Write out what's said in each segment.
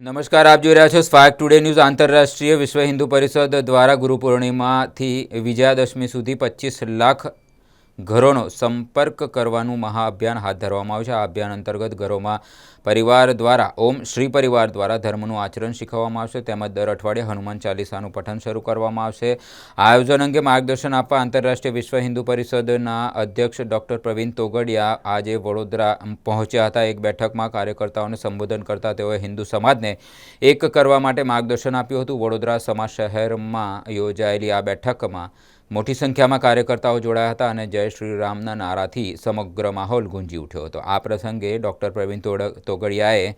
નમસ્કાર, આપ જોઈ રહ્યા છો સ્પાર્ક ટુડે ન્યૂઝ। આંતરરાષ્ટ્રીય વિશ્વ હિન્દુ પરિષદ દ્વારા ગુરુ પૂર્ણિમાથી વિજયાદશમી સુધી 25 લાખ ઘરોનો સંપર્ક કરવાનું મહાઅભિયાન હાથ ધરવામાં આવ્યું છે। આ અભિયાન અંતર્ગત ઘરોમાં પરિવાર દ્વારા ઓમ શ્રી પરિવાર દ્વારા ધર્મનું આચરણ શીખવવામાં આવશે તેમજ દર અઠવાડિયે હનુમાન ચાલીસાનું પઠન શરૂ કરવામાં આવશે। આ આયોજન અંગે માર્ગદર્શન આપવા આંતરરાષ્ટ્રીય વિશ્વ હિન્દુ પરિષદના અધ્યક્ષ ડૉક્ટર પ્રવીણ તોગડિયા આજે વડોદરા પહોંચ્યા હતા। એક બેઠકમાં કાર્યકર્તાઓને સંબોધન કરતા તેઓએ હિન્દુ સમાજને એક કરવા માટે માર્ગદર્શન આપ્યું હતું। વડોદરા સમાજ શહેરમાં યોજાયેલી આ બેઠકમાં મોટી સંખ્યામાં કાર્યકર્તાઓ જોડાયા હતા અને જય શ્રી રામના નારાથી સમગ્ર માહોલ ગુંજી ઉઠ્યો હતો। આ પ્રસંગે ડૉક્ટર પ્રવીણ તોગડિયાએ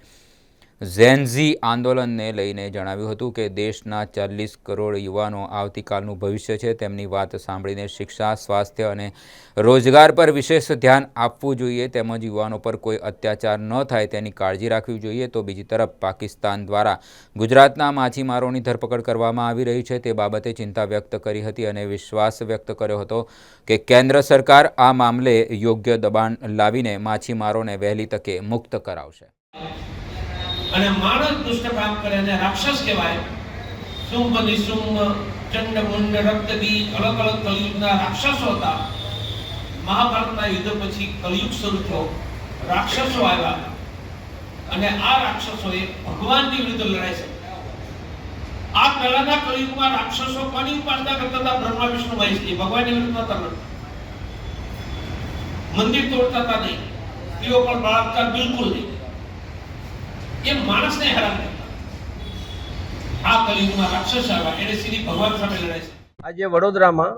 ઝેનઝી આંદોલનને લઈને જણાવ્યું હતું કે દેશના 40 કરોડ યુવાનો આવતીકાલનું ભવિષ્ય છે। તેમની વાત સાંભળીને શિક્ષા, સ્વાસ્થ્ય અને રોજગાર પર વિશેષ ધ્યાન આપવું જોઈએ તેમજ યુવાનો પર કોઈ અત્યાચાર ન થાય તેની કાળજી રાખવી જોઈએ। તો બીજી તરફ પાકિસ્તાન દ્વારા ગુજરાતના માછીમારોની ધરપકડ કરવામાં આવી રહી છે તે બાબતે ચિંતા વ્યક્ત કરી હતી અને વિશ્વાસ વ્યક્ત કર્યો હતો કે કેન્દ્ર સરકાર આ મામલે યોગ્ય દબાણ લાવીને માછીમારોને વહેલી તકે મુક્ત કરાવશે। અને માણસ દુષ્ટ કામ કરે અને રાક્ષસ કહેવાય। શુંભ નિશુંભ ચંડ મુંડ રક્તબીજ અલગ અલગ કલયુગના રાક્ષસો હતા। મહાભારતના યુદ્ધ પછી કલયુગ શરૂ થયો, રાક્ષસો આવ્યા અને આ રાક્ષસોએ ભગવાનની વિરુદ્ધ લડાઈ કરી। આ પહેલાના કલયુગમાં રાક્ષસો કોની ઉપાસના કરતા હતા? બ્રહ્મા વિષ્ણુ મહેશની, ભગવાનની વિરુદ્ધ નહોતા લડતા। મંદિર તોડતા હતા નહીં, સ્ત્રીઓ પર બળાત્કાર બિલકુલ નહીં। ये मानस ने हैरान किया। आ कलियुगમાં રાક્ષસ આવ્યા એને સીધી ભગવાન સામે લડાઈ છે। આજે વડોદરામાં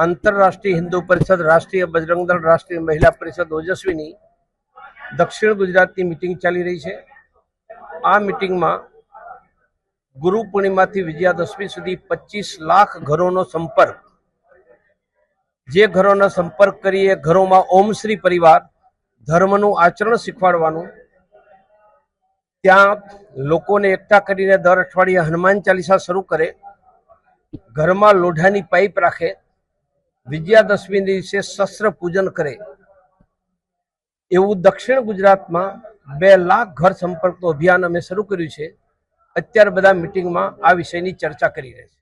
આંતરરાષ્ટ્રીય હિન્દુ પરિષદ, રાષ્ટ્રીય બજરંગ દળ, રાષ્ટ્રીય મહિલા પરિષદ ઓજસ્વીની દક્ષિણ ગુજરાતની મીટિંગ ચાલી રહી છે। આ મીટિંગમાં ગુરુ પૂર્ણિમાથી વિજયાદશમી સુધી 25 લાખ ઘરોનો સંપર્ક, જે ઘરોનો સંપર્ક કરીએ ઘરોમાં ઓમ શ્રી પરિવાર ધર્મનું આચરણ શીખવાડવાનું, ત્યાં લોકોને એકઠા કરીને દર અઠવાડિયે હનુમાન ચાલીસા શરૂ કરે, ઘરમાં લોઢાની પાઇપ રાખે, વિજયાદશમી દિવસે શસ્ત્ર પૂજન કરે, એવું દક્ષિણ ગુજરાતમાં 2 લાખ ઘર સંપર્કનું અભિયાન અમે શરૂ કર્યું છે। અત્યારે બધા મિટિંગમાં આ વિષયની ચર્ચા કરી રહ્યા છે।